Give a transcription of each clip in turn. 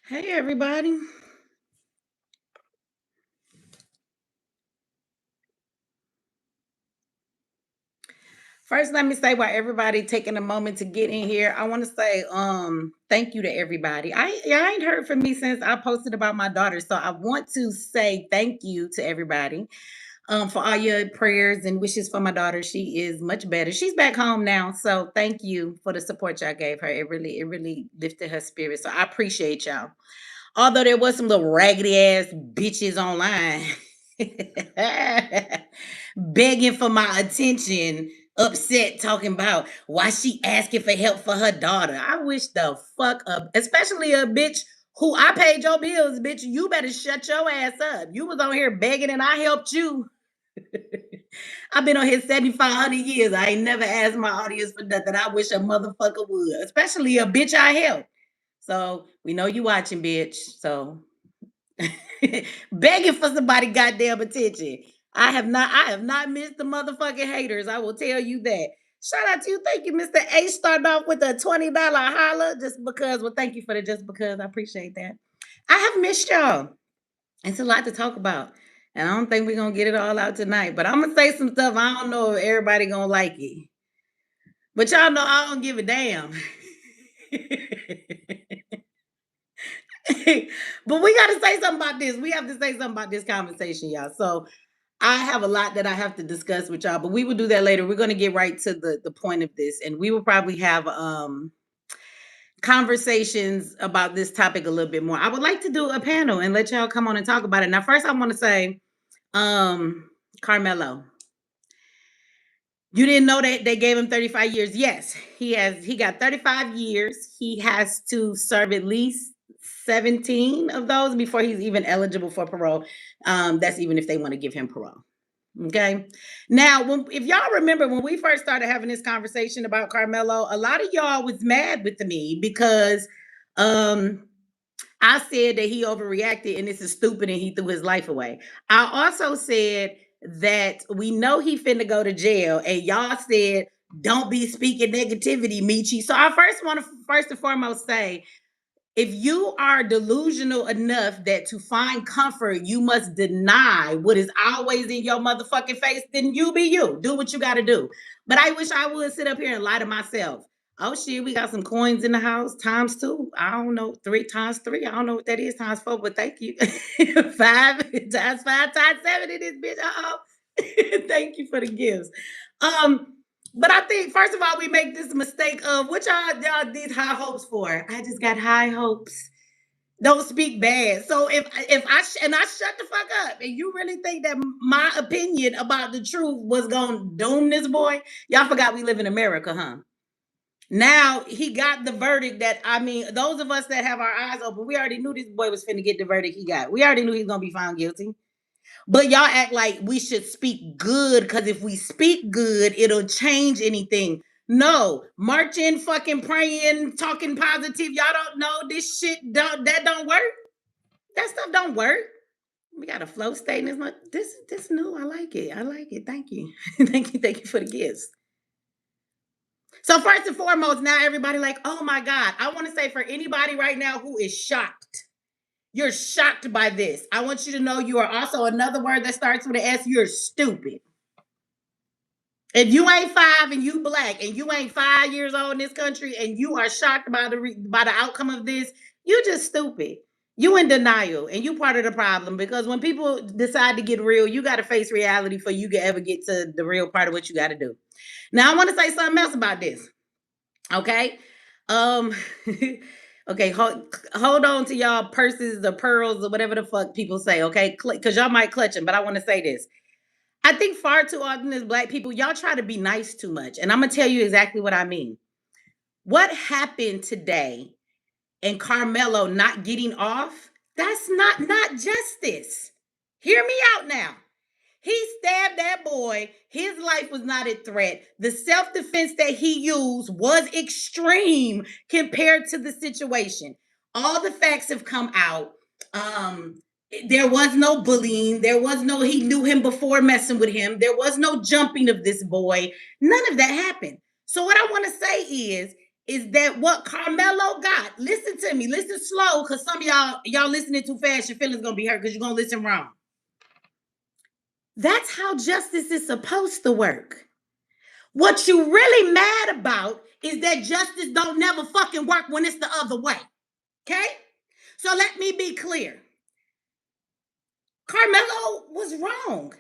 Hey, everybody. First, let me say while everybody taking a moment to get in here, I want to say thank you to everybody. I ain't heard from me since I posted about my daughter. So I want to say thank you to everybody for all your prayers and wishes for my daughter. She is much better. She's back home now. So thank you for the support y'all gave her. It really lifted her spirit. So I appreciate y'all. Although there was some little raggedy ass bitches online begging for my attention, upset, talking about why she asking for help for her daughter. I wish the fuck up, especially a bitch who I paid your bills, bitch. You better shut your ass up. You was on here begging and I helped you. I've been on here 7,500 years. I ain't never asked my audience for nothing. I wish a motherfucker would, especially a bitch I helped. So we know you watching, bitch. So begging for somebody goddamn attention. I have not missed the motherfucking haters. I will tell you that. Shout out to you. Thank you, Mr. A. Starting off with a $20 holla just because. Well, thank you for the just because. I appreciate that. I have missed y'all. It's a lot to talk about. And I don't think we're gonna get it all out tonight. But I'm gonna say some stuff. I don't know if everybody gonna like it. But y'all know I don't give a damn. But we got to say something about this. We have to say something about this conversation, y'all. So I have a lot that I have to discuss with y'all, but we will do that later. We're going to get right to the point of this, and we will probably have conversations about this topic a little bit more. I would like to do a panel and let y'all come on and talk about it. Now, first, I want to say, Carmelo, you didn't know that they gave him 35 years. Yes, he got 35 years. He has to serve at least 17 of those before he's even eligible for parole. That's even if they want to give him parole. Okay. Now, if y'all remember when we first started having this conversation about Carmelo, a lot of y'all was mad with me because um I said that he overreacted and this is stupid and he threw his life away. I also said that we know he finna go to jail, and y'all said, don't be speaking negativity, Michi. So I first want to first and foremost say, if you are delusional enough that to find comfort, you must deny what is always in your motherfucking face, then you be you. Do what you got to do. But I wish I would sit up here and lie to myself. Oh shit, we got some coins in the house times two. I don't know, three times three. I don't know what that is times four, but thank you. Five times five times seven in this bitch. Thank you for the gifts. Um, but I think first of all, we make this mistake of what y'all did high hopes for. I just got high hopes. Don't speak bad. So if I shut the fuck up, and you really think that my opinion about the truth was gonna doom this boy, y'all forgot we live in America, huh? Now he got the verdict that I mean, those of us that have our eyes open, we already knew this boy was finna get the verdict he got. We already knew he was gonna be found guilty. But y'all act like we should speak good because if we speak good, it'll change anything. No, marching, fucking praying, talking positive. Y'all don't know this shit. Don't work. That stuff don't work. We got a flow state, and it's like this new. I like it. I like it. Thank you. Thank you for the gifts. So first and foremost, now everybody like, oh my God. I want to say for anybody right now who is shocked, you're shocked by this. I want you to know you are also another word that starts with an S. You're stupid. If you ain't five and you black and you ain't 5 years old in this country and you are shocked by the outcome of this, you just stupid. You in denial and you part of the problem because when people decide to get real, you got to face reality for you to ever get to the real part of what you got to do. Now I want to say something else about this. Okay. Um okay, hold on to y'all purses or pearls or whatever the fuck people say, okay? Cuz y'all might clutch them, but I want to say this. I think far too often as black people, y'all try to be nice too much. And I'm going to tell you exactly what I mean. What happened today and Carmelo not getting off? That's not justice. Hear me out now. He stabbed that boy. His life was not at threat. The self defense that he used was extreme compared to the situation. All the facts have come out. Um, there was no bullying. There was no, he knew him before messing with him. There was no jumping of this boy. None of that happened. So, what I want to say is, is that what Karmelo got? Listen to me. Listen slow, because some of y'all listening too fast. Your feelings gonna be hurt because you're gonna listen wrong. That's how justice is supposed to work. What you really mad about is that justice don't never fucking work when it's the other way. Okay? So let me be clear. Karmelo was wrong,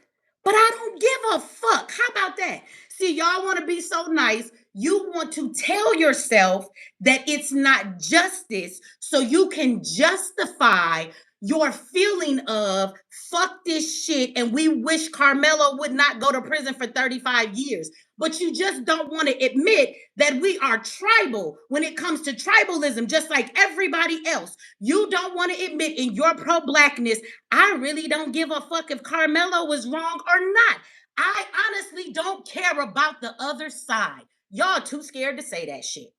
but I don't give a fuck. How about that? See, y'all want to be so nice. You want to tell yourself that it's not justice so you can justify your feeling of fuck this shit and we wish Karmelo would not go to prison for 35 years. But you just don't want to admit that we are tribal when it comes to tribalism, just like everybody else. You don't want to admit in your pro-blackness, I really don't give a fuck if Karmelo was wrong or not. I honestly don't care about the other side. Y'all too scared to say that shit.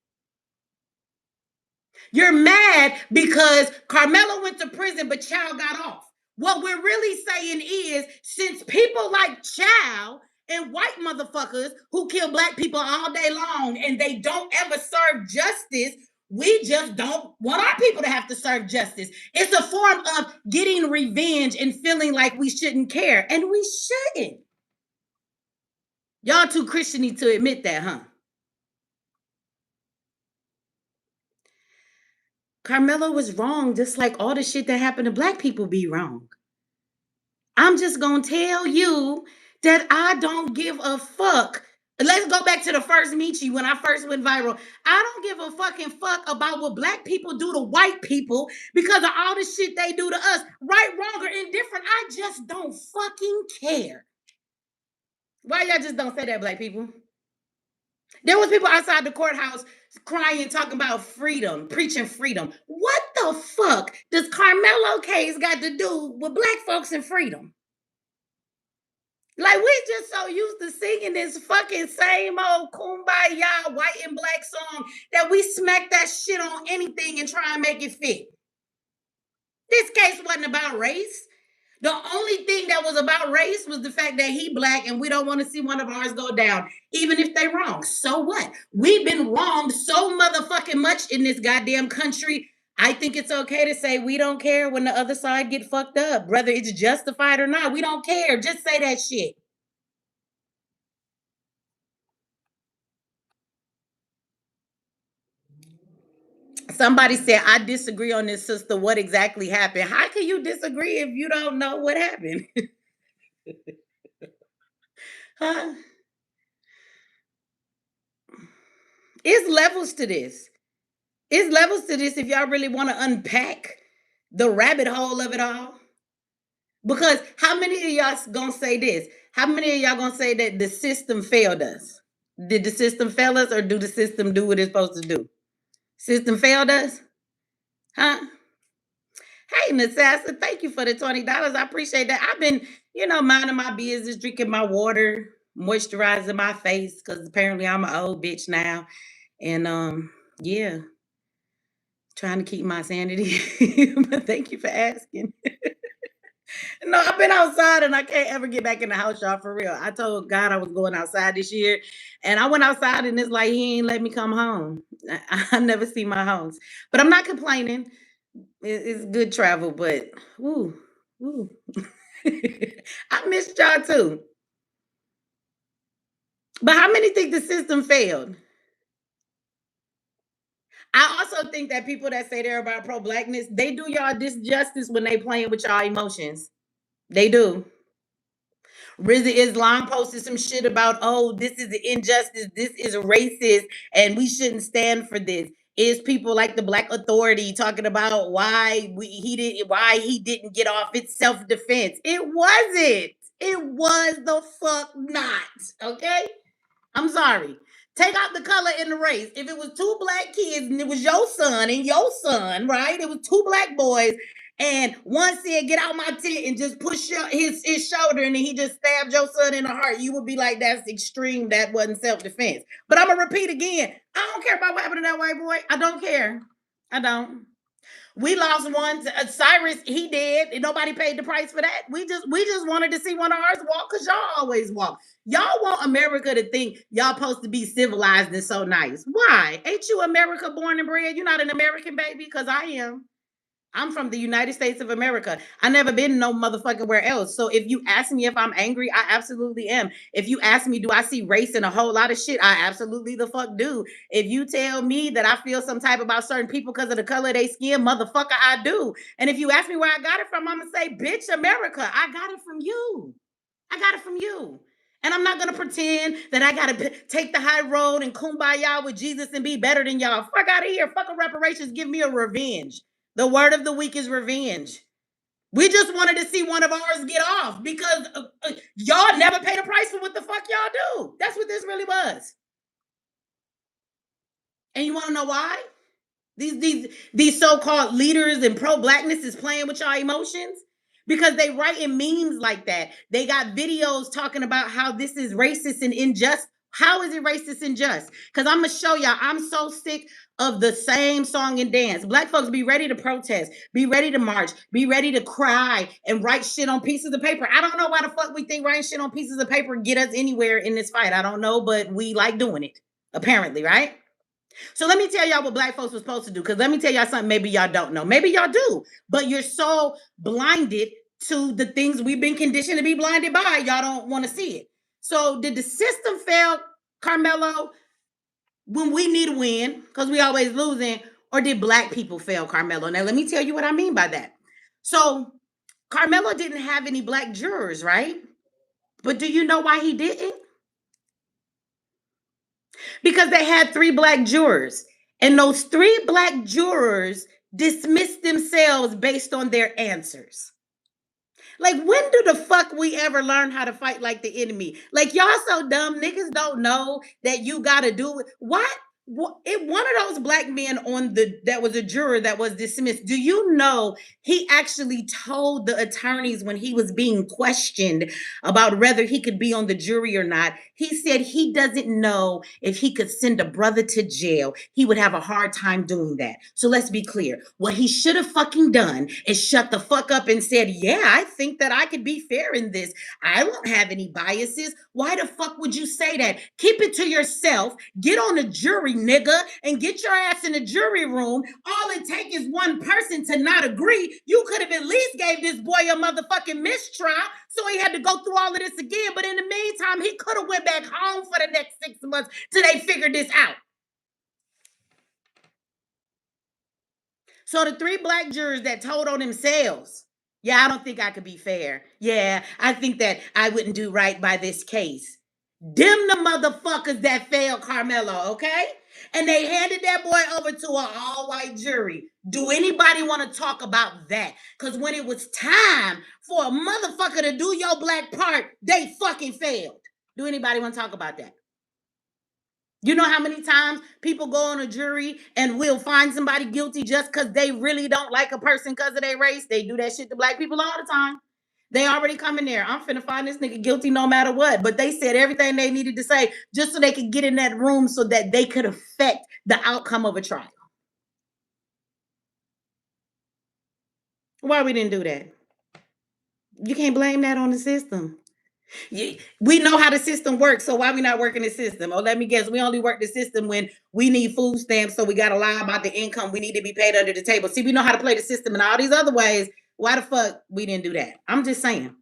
You're mad because Karmelo went to prison, but Chow got off. What we're really saying is, since people like Chow and white motherfuckers who kill black people all day long and they don't ever serve justice, we just don't want our people to have to serve justice. It's a form of getting revenge and feeling like we shouldn't care, and we shouldn't. Y'all too Christiany to admit that, huh? Karmelo was wrong, just like all the shit that happened to black people be wrong. I'm just gonna tell you that I don't give a fuck. Let's go back to the first Michi when I first went viral. I don't give a fucking fuck about what black people do to white people because of all the shit they do to us. Right, wrong, or indifferent. I just don't fucking care. Why y'all just don't say that, black people? There was people outside the courthouse crying, talking about freedom, preaching freedom. What the fuck does Karmelo case got to do with black folks and freedom? Like, we just so used to singing this fucking same old kumbaya white and black song that we smack that shit on anything and try and make it fit. This case wasn't about race. The only thing that was about race was the fact that he black and we don't want to see one of ours go down, even if they wrong. So what? We've been wronged so motherfucking much in this goddamn country. I think it's okay to say we don't care when the other side get fucked up, whether it's justified or not. We don't care. Just say that shit. Somebody said, I disagree on this, sister. What exactly happened? How can you disagree if you don't know what happened? Huh? It's levels to this. It's levels to this if y'all really want to unpack the rabbit hole of it all. Because how many of y'all gonna say this? How many of y'all gonna say that the system failed us? Did the system fail us or do the system do what it's supposed to do? System failed us? Huh? Hey, Nassassa, thank you for the $20. I appreciate that. I've been, minding my business, drinking my water, moisturizing my face, because apparently I'm an old bitch now. And yeah, trying to keep my sanity. But thank you for asking. No, I've been outside and I can't ever get back in the house, y'all, for real. I told God I was going outside this year, and I went outside and it's like he ain't let me come home. I never see my house. But I'm not complaining. It's good travel, but woo, woo. I missed y'all too. But how many think the system failed? I also think that people that say they're about pro-blackness, they do y'all disjustice when they playing with y'all emotions. They do. Rizzy Islam posted some shit about, oh, this is the injustice, this is racist, and we shouldn't stand for this. Is people like the Black Authority talking about why he didn't get off? It's self-defense. It wasn't. It was the fuck not. Okay? I'm sorry. Take out the color in the race. If it was two black kids and it was your son and your son, right? It was two black boys, and one said, "Get out my tent," and just push his shoulder, and then he just stabbed your son in the heart. You would be like, "That's extreme. That wasn't self-defense." But I'm gonna repeat again. I don't care about what happened to that white boy. I don't care. I don't. We lost one. Cyrus, he did. And nobody paid the price for that. We just wanted to see one of ours walk because y'all always walk. Y'all want America to think y'all supposed to be civilized and so nice. Why? Ain't you America born and bred? You're not an American baby? Because I am. I'm from the United States of America. I never been no motherfucking where else. So if you ask me if I'm angry, I absolutely am. If you ask me, do I see race in a whole lot of shit? I absolutely the fuck do. If you tell me that I feel some type about certain people because of the color of their skin, motherfucker, I do. And if you ask me where I got it from, I'm gonna say, bitch, America. I got it from you. I got it from you. And I'm not gonna pretend that I gotta take the high road and kumbaya with Jesus and be better than y'all. Fuck out of here. Fuck a reparations. Give me a revenge. The word of the week is revenge. We just wanted to see one of ours get off because y'all never paid a price for what the fuck y'all do. That's what this really was. And you want to know why? These so-called leaders and pro-blackness is playing with y'all emotions because they write in memes like that. They got videos talking about how this is racist and unjust. How is it racist and just? Because I'm gonna show y'all. I'm so sick of the same song and dance. Black folks be ready to protest, be ready to march, be ready to cry and write shit on pieces of paper. I don't know why the fuck we think writing shit on pieces of paper get us anywhere in this fight. I don't know, but we like doing it, apparently, right? So let me tell y'all what black folks were supposed to do. Because let me tell y'all something maybe y'all don't know. Maybe y'all do, but you're so blinded to the things we've been conditioned to be blinded by, y'all don't want to see it. So did the system fail, Karmelo, when we need a win, because we always losing, or did black people fail, Karmelo? Now let me tell you what I mean by that. So Karmelo didn't have any black jurors, right? But do you know why he didn't? Because they had three black jurors, and those three black jurors dismissed themselves based on their answers. Like, when do the fuck we ever learn how to fight like the enemy? Like, y'all so dumb. Niggas don't know that you gotta do it. What? It one of those black men on the that was a juror that was dismissed. Do you know he actually told the attorneys when he was being questioned about whether he could be on the jury or not? He said he doesn't know if he could send a brother to jail. He would have a hard time doing that. So let's be clear. What he should have fucking done is shut the fuck up and said, "Yeah, I think that I could be fair in this. I won't have any biases." Why the fuck would you say that? Keep it to yourself. Get on the jury, nigga, and get your ass in the jury room. All it takes is one person to not agree. You could have at least gave this boy a motherfucking mistrial, so he had to go through all of this again. But in the meantime, he could have went back home for the next 6 months till they figured this out. So the three black jurors that told on themselves, yeah, I don't think I could be fair. Yeah, I think that I wouldn't do right by this case. Them the motherfuckers that failed Karmelo, okay? And they handed that boy over to an all-white jury. Do anybody want to talk about that? Because when it was time for a motherfucker to do your black part, they fucking failed. Do anybody want to talk about that? You know how many times people go on a jury and will find somebody guilty just because they really don't like a person because of their race? They do that shit to black people all the time. They already come in there. I'm finna find this nigga guilty no matter what. But they said everything they needed to say just so they could get in that room so that they could affect the outcome of a trial. Why we didn't do that? You can't blame that on the system. We know how the system works, so why we not working the system? Oh, let me guess, we only work the system when we need food stamps, so we got to lie about the income we need to be paid under the table. See, we know how to play the system in all these other ways. Why the fuck we didn't do that? I'm just saying.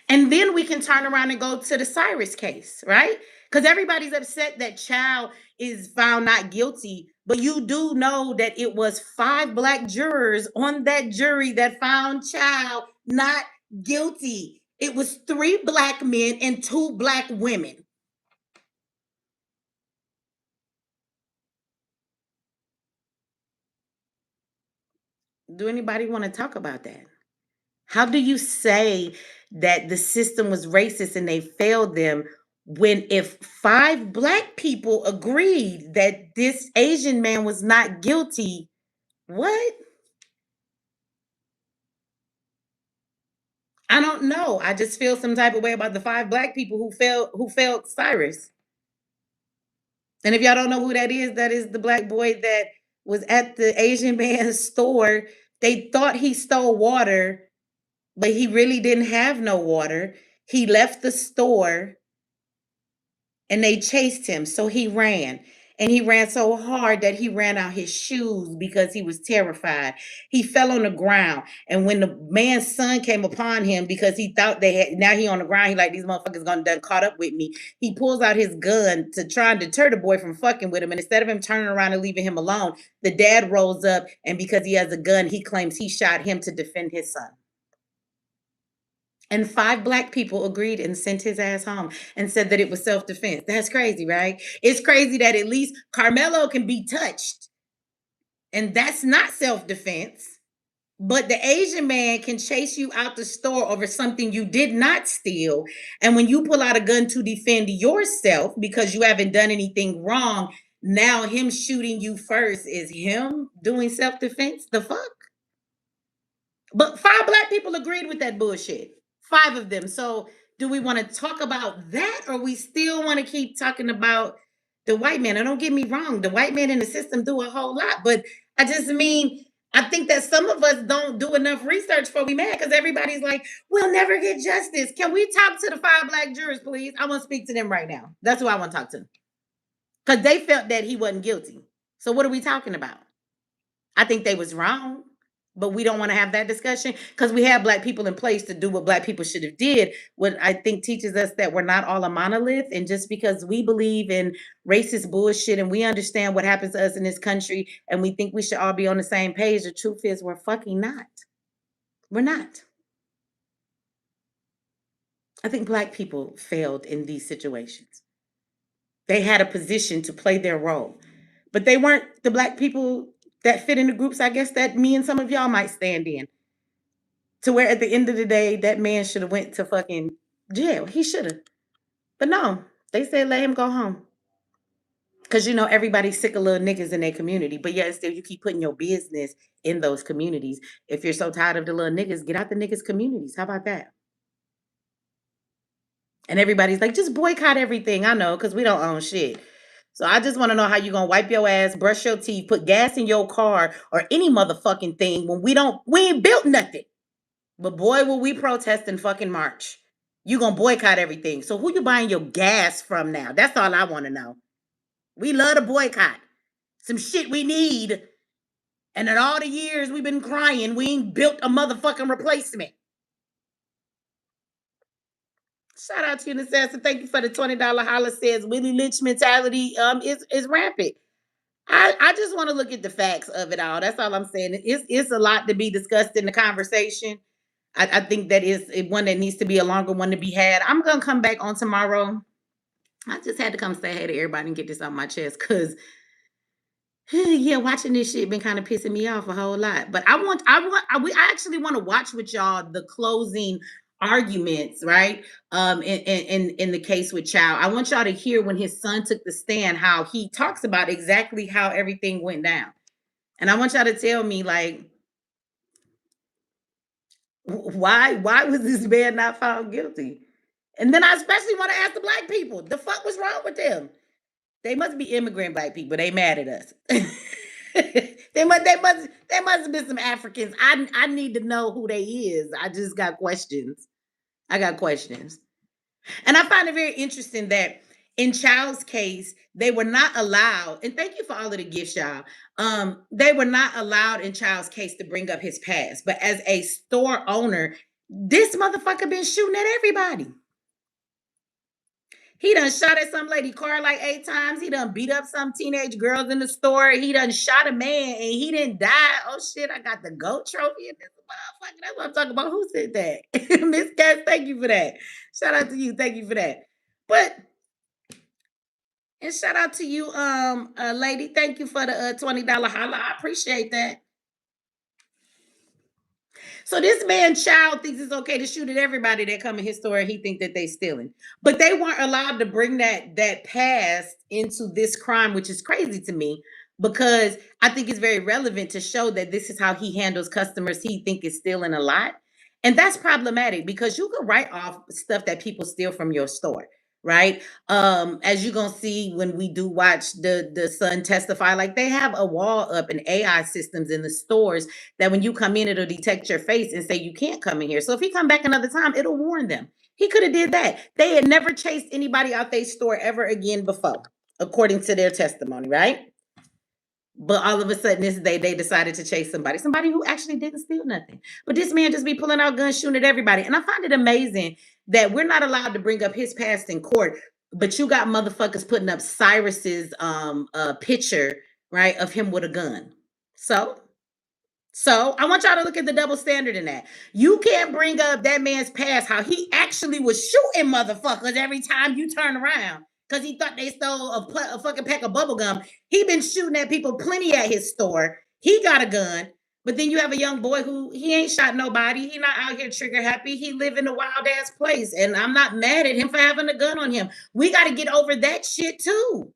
And then we can turn around and go to the Cyrus case, right? Because everybody's upset that Child is found not guilty, but you do know that it was 5 black jurors on that jury that found Child not guilty. It was 3 black men and 2 black women. Do anybody want to talk about that? How do you say that the system was racist and they failed them when if 5 black people agreed that this Asian man was not guilty? What? I don't know. I just feel some type of way about the 5 black people who failed Cyrus. And if y'all don't know who that is the black boy that was at the Asian man's store. They thought he stole water, but he really didn't have no water. He left the store and they chased him. So he ran. And he ran so hard that he ran out his shoes because he was terrified. He fell on the ground. And when the man's son came upon him because he thought they had, now he on the ground, he like, these motherfuckers gonna done caught up with me. He pulls out his gun to try and deter the boy from fucking with him. And instead of him turning around and leaving him alone, the dad rolls up. And because he has a gun, he claims he shot him to defend his son. And 5 black people agreed and sent his ass home and said that it was self-defense. That's crazy, right? It's crazy that at least Karmelo can be touched. And that's not self-defense. But the Asian man can chase you out the store over something you did not steal. And when you pull out a gun to defend yourself because you haven't done anything wrong, now him shooting you first is him doing self-defense. The fuck? But 5 black people agreed with that bullshit. 5 of them. So do we want to talk about that, or we still want to keep talking about the white man? And don't get me wrong, the white man in the system do a whole lot, but I just mean, I think that some of us don't do enough research before we mad, because everybody's like, we'll never get justice. Can we talk to the 5 black jurors, please? I want to speak to them right now. That's who I want to talk to. Because they felt that he wasn't guilty. So what are we talking about? I think they was wrong, but we don't want to have that discussion because we have black people in place to do what black people should have did. What I think teaches us that we're not all a monolith, and just because we believe in racist bullshit and we understand what happens to us in this country and we think we should all be on the same page, the truth is we're fucking not. We're not. I think black people failed in these situations. They had a position to play their role, but they weren't the black people that fit in the groups, I guess, that me and some of y'all might stand in. To where at the end of the day, that man should have went to fucking jail. He should have. But no, they said let him go home. Cause you know everybody's sick of little niggas in their community. But yet still you keep putting your business in those communities. If you're so tired of the little niggas, get out the niggas' communities. How about that? And everybody's like, just boycott everything. I know, because we don't own shit. So I just want to know how you gonna wipe your ass, brush your teeth, put gas in your car, or any motherfucking thing when we ain't built nothing. But boy, will we protest and fucking march. You gonna boycott everything. So who you buying your gas from now? That's all I want to know. We love to boycott some shit we need. And in all the years we've been crying, we ain't built a motherfucking replacement. Shout out to you, Assassin. Thank you for the $20 holla. Says Willie Lynch mentality is rampant. I just want to look at the facts of it all. That's all I'm saying. It's a lot to be discussed in the conversation. I think that is one that needs to be a longer one to be had. I'm gonna come back on tomorrow. I just had to come say hey to everybody and get this off my chest because yeah, watching this shit been kind of pissing me off a whole lot. But I actually want to watch with y'all the closing arguments, right? In the case with Chow, I want y'all to hear when his son took the stand, how he talks about exactly how everything went down, and I want y'all to tell me like why was this man not found guilty? And then I especially want to ask the black people, the fuck was wrong with them? They must be immigrant black people. They mad at us. There must have been some Africans. I need to know who they is. I just got questions. I got questions. And I find it very interesting that in Child's case, they were not allowed, and thank you for all of the gifts, y'all. They were not allowed in Child's case to bring up his past. But as a store owner, this motherfucker been shooting at everybody. He done shot at some lady car like 8 times. He done beat up some teenage girls in the store. He done shot a man and he didn't die. Oh shit, I got the GOAT trophy in this motherfucker. That's what I'm talking about. Who said that? Miss Cass, thank you for that. Shout out to you. Thank you for that. But and shout out to you, lady. Thank you for the $20 holla. I appreciate that. So this man child thinks it's okay to shoot at everybody that come in his store. He think that they stealing, but they weren't allowed to bring that past into this crime, which is crazy to me because I think it's very relevant to show that this is how he handles customers he think is stealing a lot, and that's problematic because you can write off stuff that people steal from your store. right? As you're gonna see when we do watch the son testify, like they have a wall up and AI systems in the stores that when you come in, it'll detect your face and say you can't come in here. So if he come back another time, it'll warn them. He could have did that. They had never chased anybody out their store ever again before, according to their testimony, right? But all of a sudden, this day they decided to chase somebody who actually didn't steal nothing. But this man just be pulling out guns, shooting at everybody. And I find it amazing that we're not allowed to bring up his past in court, but you got motherfuckers putting up Cyrus's picture, right, of him with a gun. So I want y'all to look at the double standard in that. You can't bring up that man's past, how he actually was shooting motherfuckers every time you turn around because he thought they stole a fucking pack of bubble gum. He been shooting at people plenty at his store. He got a gun. But then you have a young boy who he ain't shot nobody. He not out here trigger happy. He live in a wild ass place. And I'm not mad at him for having a gun on him. We got to get over that shit too.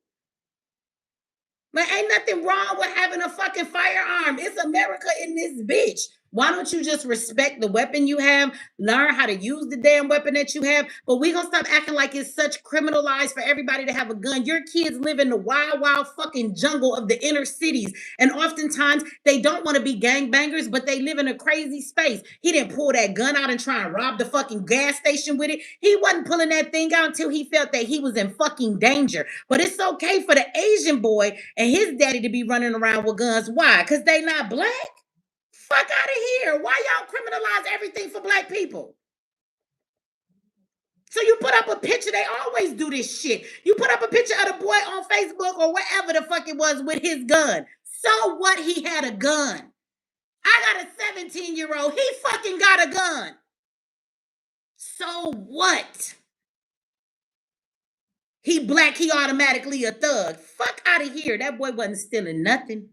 But ain't nothing wrong with having a fucking firearm. It's America in this bitch. Why don't you just respect the weapon you have, learn how to use the damn weapon that you have? But we gonna stop acting like it's such criminalized for everybody to have a gun. Your kids live in the wild, wild fucking jungle of the inner cities. And oftentimes they don't want to be gangbangers, but they live in a crazy space. He didn't pull that gun out and try and rob the fucking gas station with it. He wasn't pulling that thing out until he felt that he was in fucking danger. But it's okay for the Asian boy and his daddy to be running around with guns. Why? Because they not black? Fuck out of here. Why y'all criminalize everything for black people? So you put up a picture, they always do this shit. You put up a picture of the boy on Facebook or wherever the fuck it was with his gun. So what? He had a gun. I got a 17-year-old. He fucking got a gun. So what? He black, he automatically a thug. Fuck out of here. That boy wasn't stealing nothing.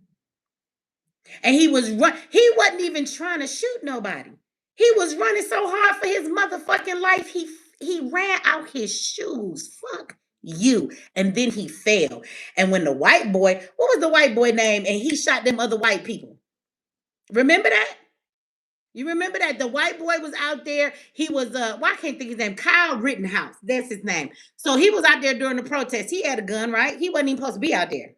And he wasn't even trying to shoot nobody. He was running so hard for his motherfucking life, he ran out his shoes. Fuck you. And then he fell. And when the white boy, what was the white boy name? And he shot them other white people. Remember that? You remember that? The white boy was out there. He was well, I can't think his name. Kyle Rittenhouse. That's his name. So he was out there during the protest. He had a gun, right? He wasn't even supposed to be out there.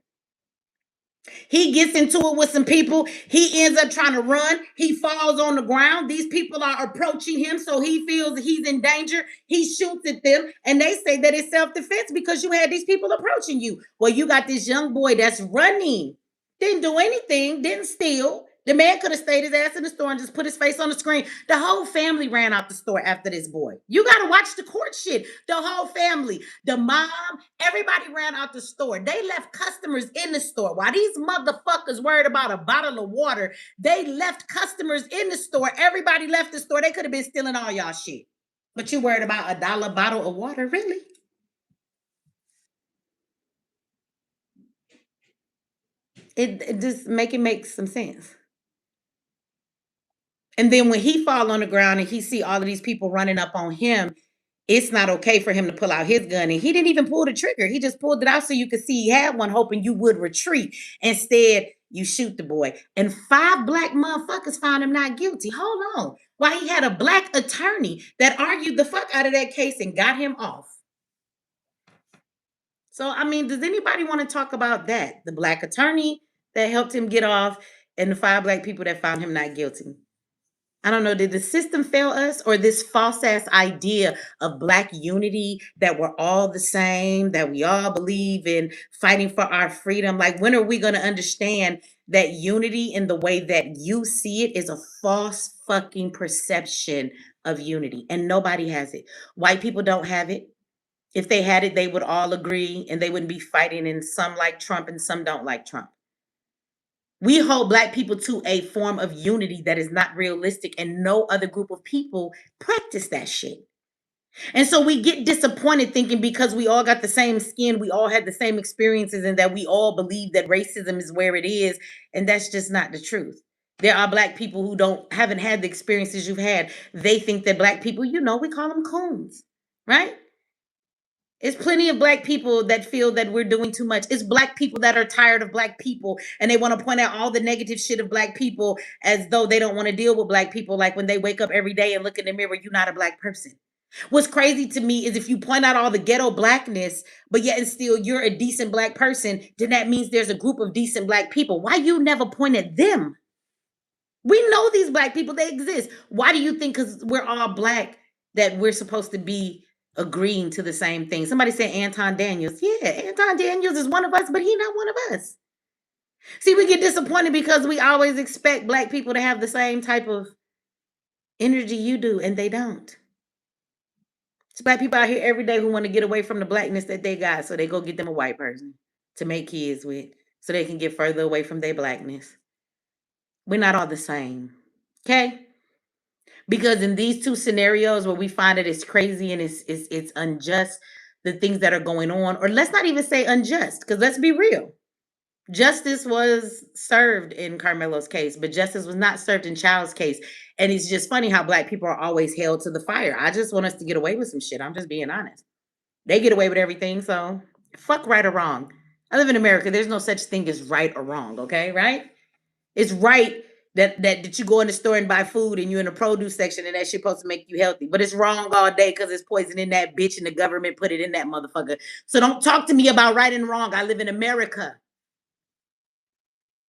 He gets into it with some people. He ends up trying to run. He falls on the ground. These people are approaching him, so he feels he's in danger. He shoots at them, and they say that it's self-defense because you had these people approaching you. Well, you got this young boy that's running. Didn't do anything, didn't steal. The man could have stayed his ass in the store and just put his face on the screen. The whole family ran out the store after this boy. You got to watch the court shit. The whole family, the mom, everybody ran out the store. They left customers in the store. While these motherfuckers worried about a bottle of water, they left customers in the store. Everybody left the store. They could have been stealing all y'all shit. But you worried about $1 bottle of water, really? It just make some sense. And then when he fall on the ground and he see all of these people running up on him, it's not okay for him to pull out his gun. And he didn't even pull the trigger. He just pulled it out so you could see he had one, hoping you would retreat. Instead, you shoot the boy. And 5 black motherfuckers found him not guilty. Hold on. Why he had a black attorney that argued the fuck out of that case and got him off. So, I mean, does anybody want to talk about that? The black attorney that helped him get off and the 5 black people that found him not guilty. I don't know, did the system fail us or this false ass idea of black unity that we're all the same, that we all believe in fighting for our freedom? Like, when are we going to understand that unity in the way that you see it is a false fucking perception of unity and nobody has it? White people don't have it. If they had it, they would all agree and they wouldn't be fighting, and some like Trump and some don't like Trump. We hold black people to a form of unity that is not realistic, and no other group of people practice that shit. And so we get disappointed thinking because we all got the same skin, we all had the same experiences, and that we all believe that racism is where it is. And that's just not the truth. There are black people who haven't had the experiences you've had. They think that black people, we call them coons, right? It's plenty of black people that feel that we're doing too much. It's black people that are tired of black people and they want to point out all the negative shit of black people as though they don't want to deal with black people. Like when they wake up every day and look in the mirror, you're not a black person. What's crazy to me is if you point out all the ghetto blackness, but yet and still you're a decent black person, then that means there's a group of decent black people. Why you never point at them? We know these black people, they exist. Why do you think because we're all black that we're supposed to be agreeing to the same thing? Somebody said Anton Daniels. Yeah, Anton Daniels is one of us, but he's not one of us. See, we get disappointed because we always expect black people to have the same type of energy you do, and they don't. It's black people out here every day who want to get away from the blackness that they got, so they go get them a white person to make kids with, so they can get further away from their blackness. We're not all the same. Okay? Because in these two scenarios where we find that it's crazy and it's unjust, the things that are going on, or let's not even say unjust, because let's be real. Justice was served in Carmelo's case, but justice was not served in Child's case. And it's just funny how black people are always held to the fire. I just want us to get away with some shit. I'm just being honest. They get away with everything, so fuck right or wrong. I live in America. There's no such thing as right or wrong, okay? Right? It's right that you go in the store and buy food and you're in the produce section and that shit supposed to make you healthy. But it's wrong all day because it's poison in that bitch and the government put it in that motherfucker. So don't talk to me about right and wrong. I live in America.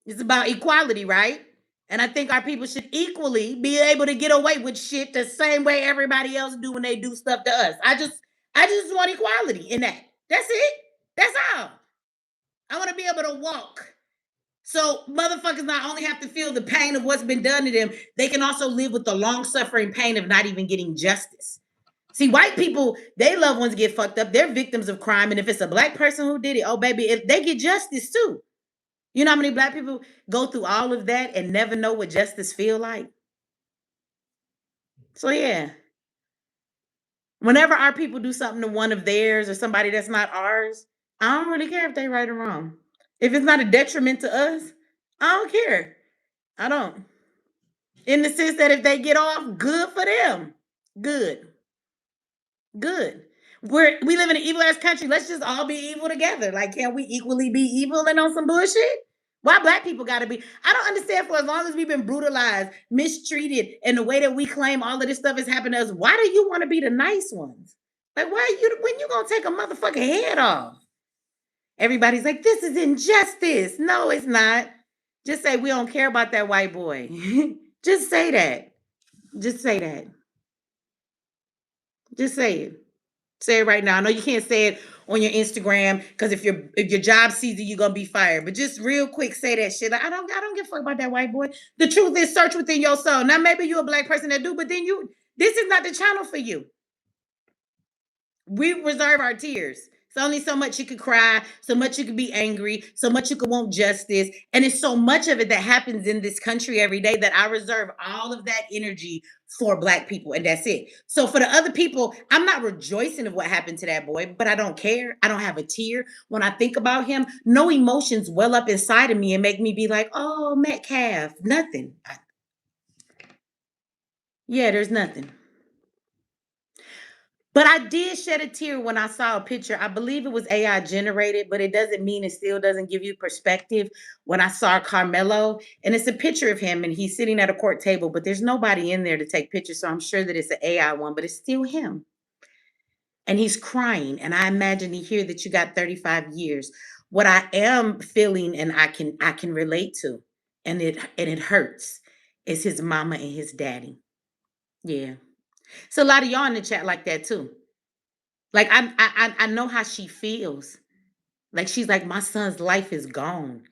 It's about equality, right? And I think our people should equally be able to get away with shit the same way everybody else do when they do stuff to us. I just want equality in that. That's it. That's all. I want to be able to walk. So motherfuckers not only have to feel the pain of what's been done to them, they can also live with the long-suffering pain of not even getting justice. See, white people, their loved ones get fucked up. They're victims of crime. And if it's a black person who did it, oh baby, if they get justice too. You know how many black people go through all of that and never know what justice feel like? So yeah, whenever our people do something to one of theirs or somebody that's not ours, I don't really care if they right or wrong. If it's not a detriment to us, I don't care. I don't. In the sense that if they get off, good for them. Good. Good. We live in an evil ass country. Let's just all be evil together. Like, can we equally be evil and on some bullshit? Why black people gotta be? I don't understand. For as long as we've been brutalized, mistreated, and the way that we claim all of this stuff has happened to us, why do you want to be the nice ones? Like, why are you when you gonna take a motherfucking head off? Everybody's like, this is injustice. No, it's not. Just say we don't care about that white boy. Just say that. Just say that. Just say it. Say it right now. I know you can't say it on your Instagram because if your job sees it, you're gonna be fired. But just real quick, say that shit. I don't give a fuck about that white boy. The truth is search within your soul. Now maybe you're a black person that do, but then this is not the channel for you. We reserve our tears. It's only so much you could cry, so much you could be angry, so much you could want justice. And it's so much of it that happens in this country every day that I reserve all of that energy for black people. And that's it. So for the other people, I'm not rejoicing of what happened to that boy, but I don't care. I don't have a tear. When I think about him, no emotions well up inside of me and make me be like, oh, Metcalf, nothing. Yeah, there's nothing. But I did shed a tear when I saw a picture. I believe it was AI generated, but it doesn't mean it still doesn't give you perspective. When I saw Carmelo, and it's a picture of him, and he's sitting at a court table, but there's nobody in there to take pictures. So I'm sure that it's an AI one, but it's still him. And he's crying. And I imagine he hear that you got 35 years. What I am feeling and I can relate to, and it hurts, is his mama and his daddy. Yeah. So a lot of y'all in the chat like that too. Like I know how she feels. Like she's like, my son's life is gone.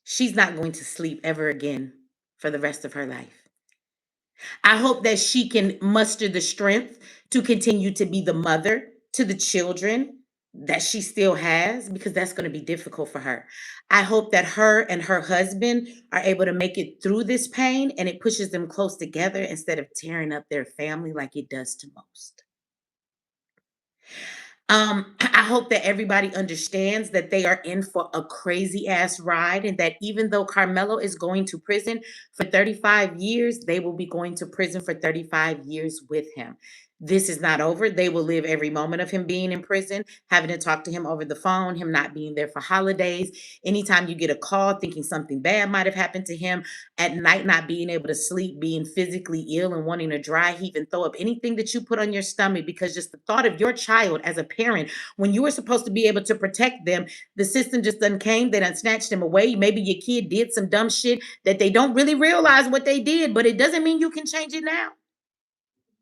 She's not going to sleep ever again for the rest of her life. I hope that she can muster the strength to continue to be the mother to the children that she still has, because that's going to be difficult for her. I hope that her and her husband are able to make it through this pain and it pushes them close together instead of tearing up their family like it does to most. I hope that everybody understands that they are in for a crazy ass ride, and that even though Carmelo is going to prison for 35 years, they will be going to prison for 35 years with him. This is not over. They will live every moment of him being in prison, having to talk to him over the phone, him not being there for holidays. Anytime you get a call thinking something bad might have happened to him, at night not being able to sleep, being physically ill and wanting to dry heave and throw up anything that you put on your stomach, because just the thought of your child as a parent, when you were supposed to be able to protect them, the system just done came, they done snatched them away. Maybe your kid did some dumb shit that they don't really realize what they did, but it doesn't mean you can change it now.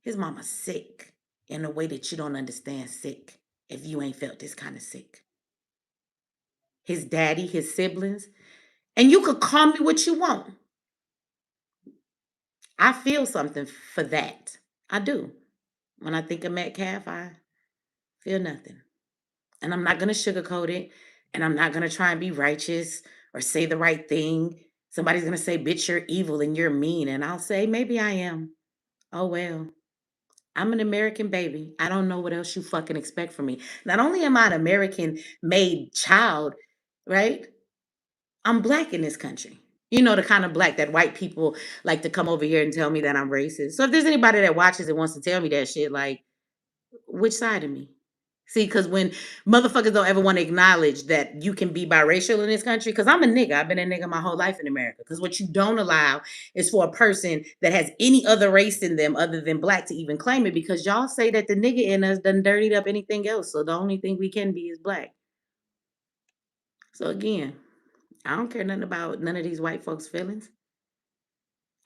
His mama's sick in a way that you don't understand sick if you ain't felt this kind of sick. His daddy, his siblings, and you could call me what you want. I feel something for that. I do. When I think of Metcalf, I feel nothing. And I'm not going to sugarcoat it. And I'm not going to try and be righteous or say the right thing. Somebody's going to say, bitch, you're evil and you're mean. And I'll say, maybe I am. Oh, well. I'm an American baby. I don't know what else you fucking expect from me. Not only am I an American made child, right? I'm black in this country. You know, the kind of black that white people like to come over here and tell me that I'm racist. So if there's anybody that watches and wants to tell me that shit, like, which side of me? See, because when motherfuckers don't ever want to acknowledge that you can be biracial in this country, because I'm a nigga. I've been a nigga my whole life in America. Because what you don't allow is for a person that has any other race in them other than black to even claim it, because y'all say that the nigga in us done dirtied up anything else. So the only thing we can be is black. So again, I don't care nothing about none of these white folks' feelings.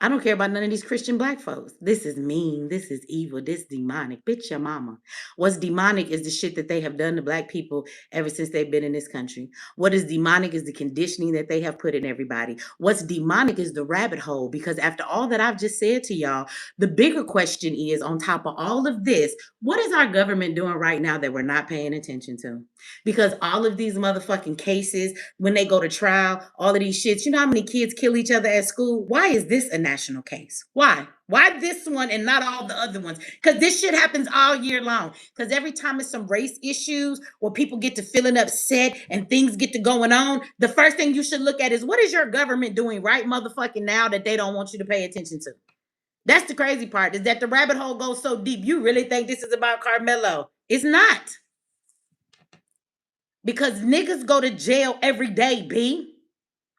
I don't care about none of these Christian black folks. This is mean. This is evil. This demonic. Bitch, your mama. What's demonic is the shit that they have done to black people ever since they've been in this country. What is demonic is the conditioning that they have put in everybody. What's demonic is the rabbit hole. Because after all that I've just said to y'all, the bigger question is, on top of all of this, what is our government doing right now that we're not paying attention to? Because all of these motherfucking cases, when they go to trial, all of these shits, you know how many kids kill each other at school? Why is this a national case? Why? Why this one and not all the other ones? Because this shit happens all year long. Because every time it's some race issues or people get to feeling upset and things get to going on, the first thing you should look at is, what is your government doing right motherfucking now that they don't want you to pay attention to? That's the crazy part, is that the rabbit hole goes so deep. You really think this is about Karmelo? It's not. Because niggas go to jail every day, B.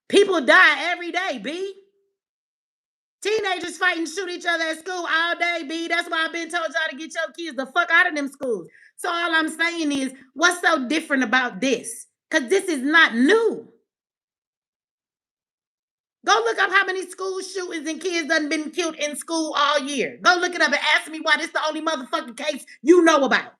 People die every day, B. Teenagers fight and shoot each other at school all day, B. That's why I've been told y'all to get your kids the fuck out of them schools. So all I'm saying is, what's so different about this? Because this is not new. Go look up how many school shootings and kids done been killed in school all year. Go look it up and ask me why this the only motherfucking case you know about.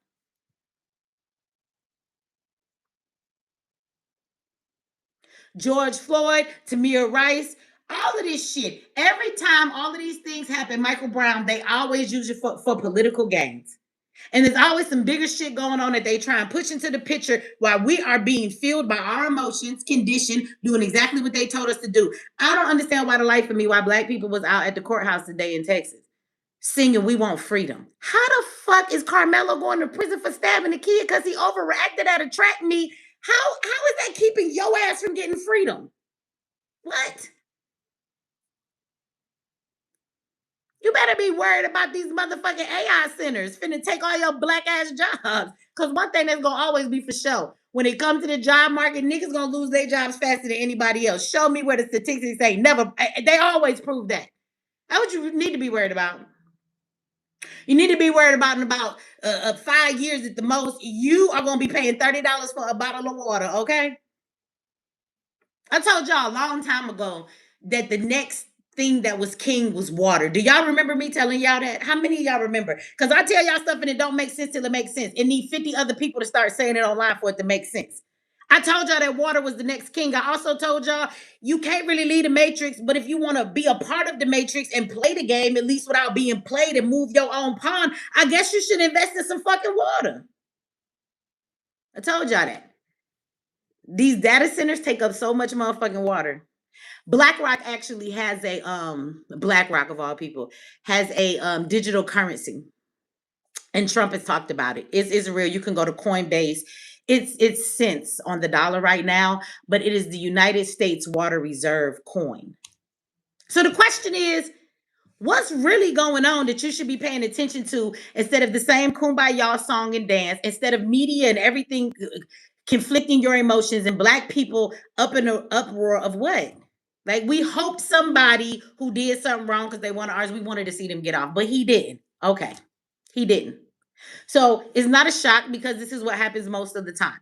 George Floyd, Tamir Rice, all of this shit. Every time all of these things happen, Michael Brown, they always use it for political gains. And there's always some bigger shit going on that they try and push into the picture while we are being fueled by our emotions, conditioned, doing exactly what they told us to do. I don't understand why the life of me, why black people was out at the courthouse today in Texas singing "We Want Freedom." How the fuck is Karmelo going to prison for stabbing a kid because he overreacted at a track meet? How is that keeping your ass from getting freedom? What? You better be worried about these motherfucking AI centers finna take all your black ass jobs. Cause one thing that's gonna always be for sure, when it comes to the job market, niggas gonna lose their jobs faster than anybody else. Show me where the statistics say never. They always prove that. That's what you need to be worried about. You need to be worried about in about 5 years at the most. You are gonna be paying $30 for a bottle of water. Okay. I told y'all a long time ago that the next thing that was king was water. Do y'all remember me telling y'all that? How many of y'all remember? Because I tell y'all stuff and it don't make sense till it makes sense. It need 50 other people to start saying it online for it to make sense. I told y'all that water was the next king. I also told y'all you can't really lead the matrix, but if you want to be a part of the matrix and play the game, at least without being played and move your own pawn, I guess you should invest in some fucking water. I told y'all that. These data centers take up so much motherfucking water. BlackRock actually has a BlackRock of all people has a digital currency, and Trump has talked about it. It's real. You can go to Coinbase. It's cents on the dollar right now, but it is the United States Water Reserve coin. So the question is, What's really going on that you should be paying attention to instead of the same kumbaya song and dance, instead of media and everything conflicting your emotions and black people up in an uproar of what? Like we hoped somebody who did something wrong because they wanted ours, we wanted to see them get off, but he didn't. Okay. He didn't. So it's not a shock because this is what happens most of the time.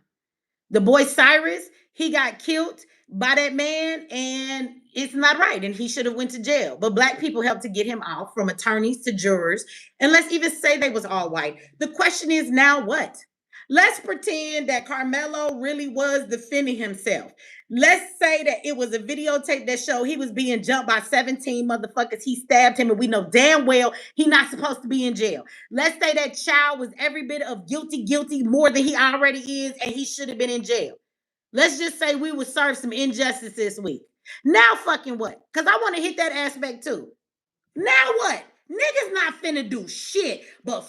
The boy Cyrus, he got killed by that man, and it's not right, and he should have went to jail. But black people helped to get him out, from attorneys to jurors, and let's even say they was all white. The question is now what? Let's pretend that Carmelo really was defending himself. Let's say that it was a videotape that showed he was being jumped by 17 motherfuckers. He stabbed him, and we know damn well he not supposed to be in jail. Let's say that child was every bit of guilty, more than he already is, and he should have been in jail. Let's just say we would serve some injustice this week. Now fucking what? Because I want to hit that aspect too. Now what? Niggas not finna do shit but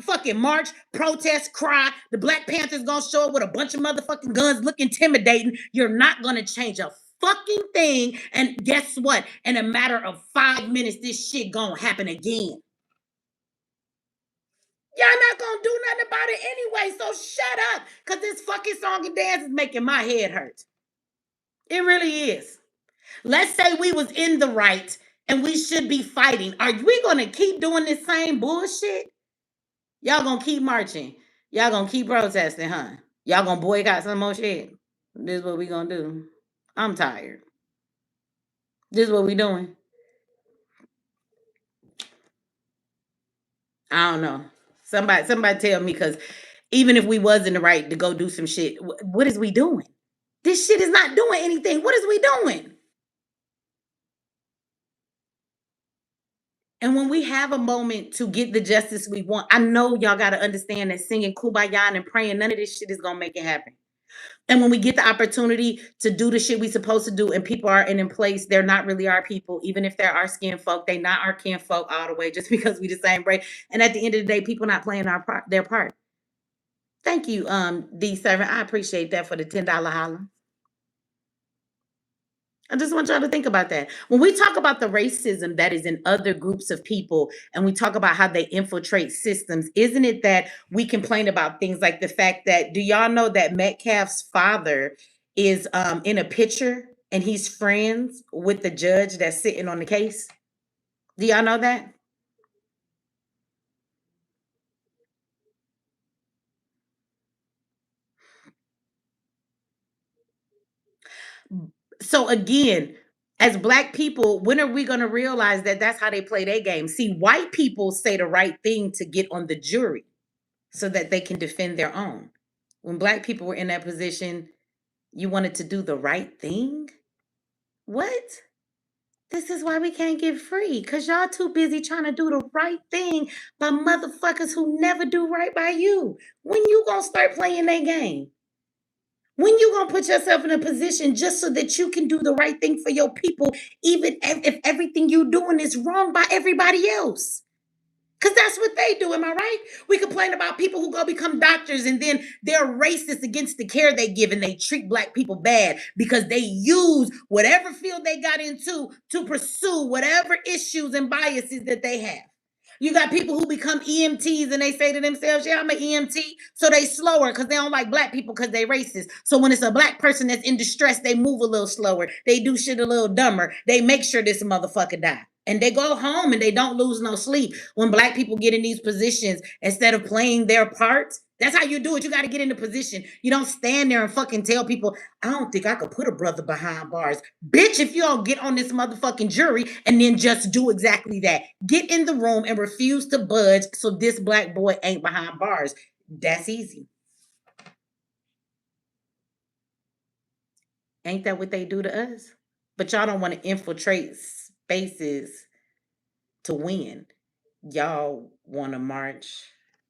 fucking march, protest, cry. The Black Panthers gonna show up with a bunch of motherfucking guns, look intimidating. You're not gonna change a fucking thing. And guess what? In a matter of 5 minutes, this shit gonna happen again. Y'all not gonna do nothing about it anyway, so shut up. Cause this fucking song and dance is making my head hurt. It really is. Let's say we was in the right and we should be fighting. Are we gonna keep doing this same bullshit? Y'all gonna keep marching. Y'all gonna keep protesting, huh? Y'all gonna boycott some more shit. This is what we gonna do. I'm tired. This is what we doing. I don't know. Somebody tell me, because even if we was in the right to go do some shit, what is we doing? This shit is not doing anything. What is we doing? And when we have a moment to get the justice we want, I know y'all got to understand that singing Kumbaya and praying, none of this shit is going to make it happen. And when we get the opportunity to do the shit we supposed to do and people are in place, they're not really our people. Even if they're our skin folk, they not our kin folk all the way just because we the same race. And at the end of the day, people not playing their part. Thank you, D servant. I appreciate that for the $10 holler. I just want y'all to think about that. When we talk about the racism that is in other groups of people and we talk about how they infiltrate systems, isn't it that we complain about things like the fact that, do y'all know that Metcalf's father is in a picture and he's friends with the judge that's sitting on the case? Do y'all know that? So again, as black people, when are we going to realize that that's how they play their game? See, white people say the right thing to get on the jury so that they can defend their own. When black people were in that position, you wanted to do the right thing? What? This is why we can't get free, because y'all too busy trying to do the right thing by motherfuckers who never do right by you. When you gonna start playing that game? When you gonna put yourself in a position just so that you can do the right thing for your people, even if everything you doing is wrong by everybody else? Because that's what they do, am I right? We complain about people who go become doctors and then they're racist against the care they give and they treat black people bad because they use whatever field they got into to pursue whatever issues and biases that they have. You got people who become EMTs and they say to themselves, yeah, I'm an EMT. So they slower because they don't like black people because they racist. So when it's a black person that's in distress, they move a little slower. They do shit a little dumber. They make sure this motherfucker die. And they go home and they don't lose no sleep. When black people get in these positions, instead of playing their parts, that's how you do it. You got to get in the position. You don't stand there and fucking tell people, I don't think I could put a brother behind bars. Bitch, if you don't get on this motherfucking jury and then just do exactly that. Get in the room and refuse to budge so this black boy ain't behind bars. That's easy. Ain't that what they do to us? But y'all don't want to infiltrate spaces to win. Y'all want to march,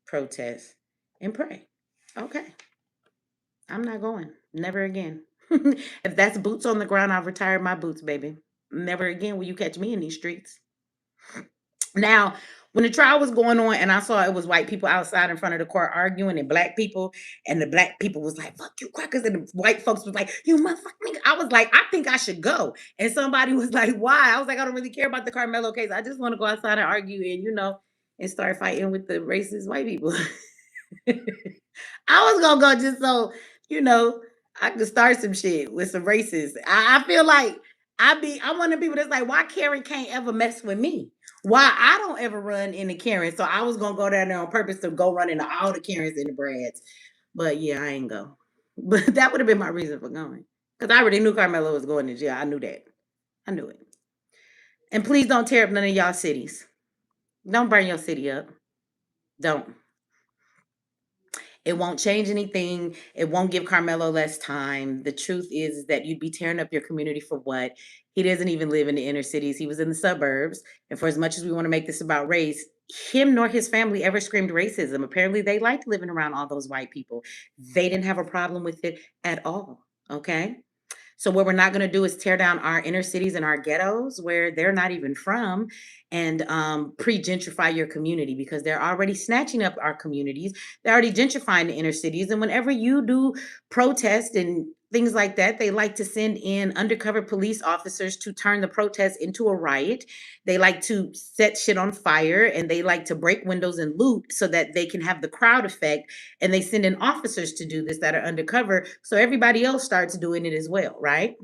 protest, and pray. Okay. I'm not going. Never again. If that's boots on the ground, I've retired my boots, baby. Never again will you catch me in these streets. Now, When the trial was going on and I saw it was white people outside in front of the court arguing and black people, and the black people was like, fuck you crackers, and the white folks was like, you motherfucking, I was like, I think I should go. And somebody was like, why? I was like, I don't really care about the Carmelo case. I just want to go outside and argue and, and start fighting with the racist white people. I was gonna go just so, you know, I could start some shit with some racists. I feel like I'm one of the people that's like, why Karen can't ever mess with me? Why I don't ever run into Karen. So I was gonna go down there on purpose to go run into all the Karens and the Brads. But yeah, I ain't go. But that would have been my reason for going. Because I already knew Carmelo was going to jail. I knew that. I knew it. And please don't tear up none of y'all cities. Don't burn your city up. Don't. It won't change anything. It won't give Carmelo less time. The truth is that you'd be tearing up your community for what? He doesn't even live in the inner cities. He was in the suburbs. And for as much as we want to make this about race, him nor his family ever screamed racism. Apparently, they liked living around all those white people. They didn't have a problem with it at all. Okay. So what we're not going to do is tear down our inner cities and our ghettos where they're not even from, and pre-gentrify your community, because they're already snatching up our communities. They're already gentrifying the inner cities. And whenever you do protest and things like that, they like to send in undercover police officers to turn the protest into a riot. They like to set shit on fire, and they like to break windows and loot so that they can have the crowd effect, and they send in officers to do this that are undercover, so everybody else starts doing it as well, right?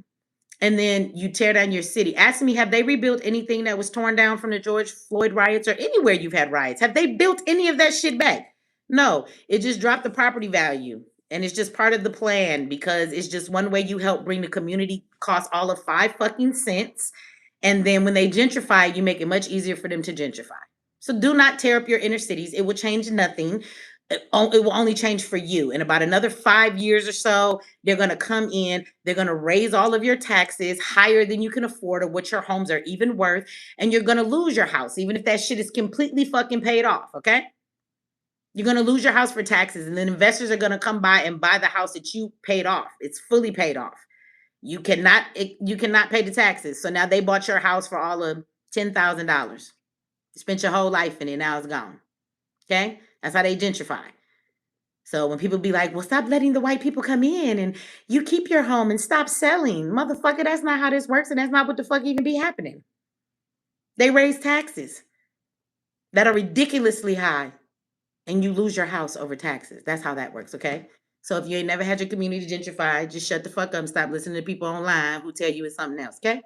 And then you tear down your city. Ask me, have they rebuilt anything that was torn down from the George Floyd riots or anywhere you've had riots? Have they built any of that shit back? No, it just dropped the property value. And it's just part of the plan, because it's just one way you help bring the community cost all of 5 fucking cents. And then when they gentrify, you make it much easier for them to gentrify. So do not tear up your inner cities. It will change nothing. It will only change for you. In about another 5 years or so, they're going to come in, they're going to raise all of your taxes higher than you can afford or what your homes are even worth. And you're going to lose your house, even if that shit is completely fucking paid off. Okay. You're going to lose your house for taxes. And then investors are going to come by and buy the house that you paid off. It's fully paid off. You cannot pay the taxes. So now they bought your house for all of $10,000. You spent your whole life in it. Now it's gone. Okay. That's how they gentrify. So when people be like, well, stop letting the white people come in and you keep your home and stop selling. Motherfucker, that's not how this works. And that's not what the fuck even be happening. They raise taxes that are ridiculously high, and you lose your house over taxes. That's how that works, okay? So if you ain't never had your community gentrified, just shut the fuck up and stop listening to people online who tell you it's something else, okay?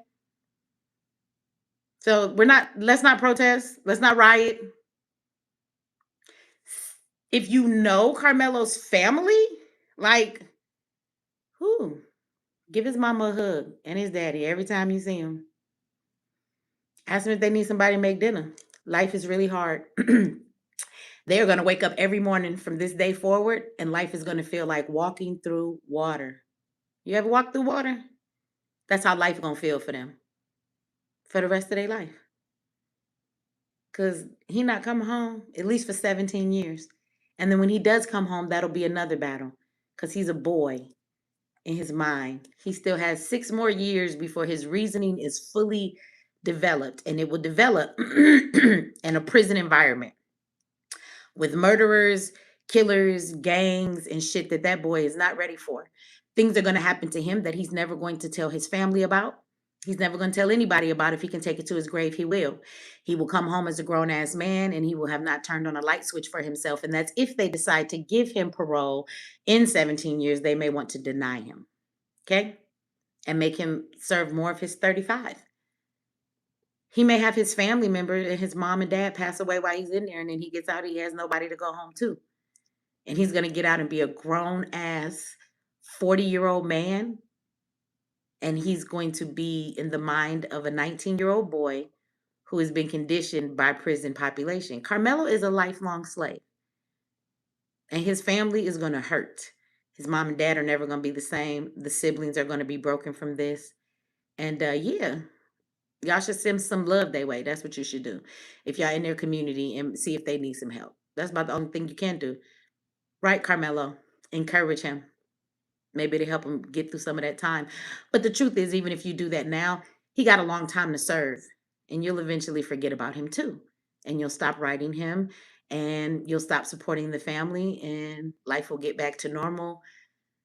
So let's not protest. Let's not riot. If you know Carmelo's family, like, who? Give his mama a hug and his daddy every time you see him. Ask them if they need somebody to make dinner. Life is really hard. They are going to wake up every morning from this day forward, and life is going to feel like walking through water. You ever walk through water? That's how life is going to feel for them for the rest of their life. Because he not coming home, at least for 17 years. And then when he does come home, that'll be another battle, because he's a boy in his mind. He still has 6 more years before his reasoning is fully developed, and it will develop in a prison environment with murderers, killers, gangs, and shit that boy is not ready for. Things are going to happen to him that he's never going to tell his family about. He's never going to tell anybody about. If he can take it to his grave, he will. He will come home as a grown-ass man, and he will have not turned on a light switch for himself. And that's if they decide to give him parole in 17 years, they may want to deny him. Okay? And make him serve more of his 35. He may have his family member and his mom and dad pass away while he's in there, and then he gets out, he has nobody to go home to. And he's going to get out and be a grown-ass 40-year-old man, and he's going to be in the mind of a 19-year-old boy who has been conditioned by prison population. Carmelo is a lifelong slave, and his family is going to hurt. His mom and dad are never going to be the same. The siblings are going to be broken from this. And yeah, y'all should send some love their way. That's what you should do. If y'all in their community, and see if they need some help. That's about the only thing you can do. Right, Carmelo? Encourage him. Maybe to help him get through some of that time. But the truth is, even if you do that now, he got a long time to serve. And you'll eventually forget about him too. and you'll stop writing him, and you'll stop supporting the family, and life will get back to normal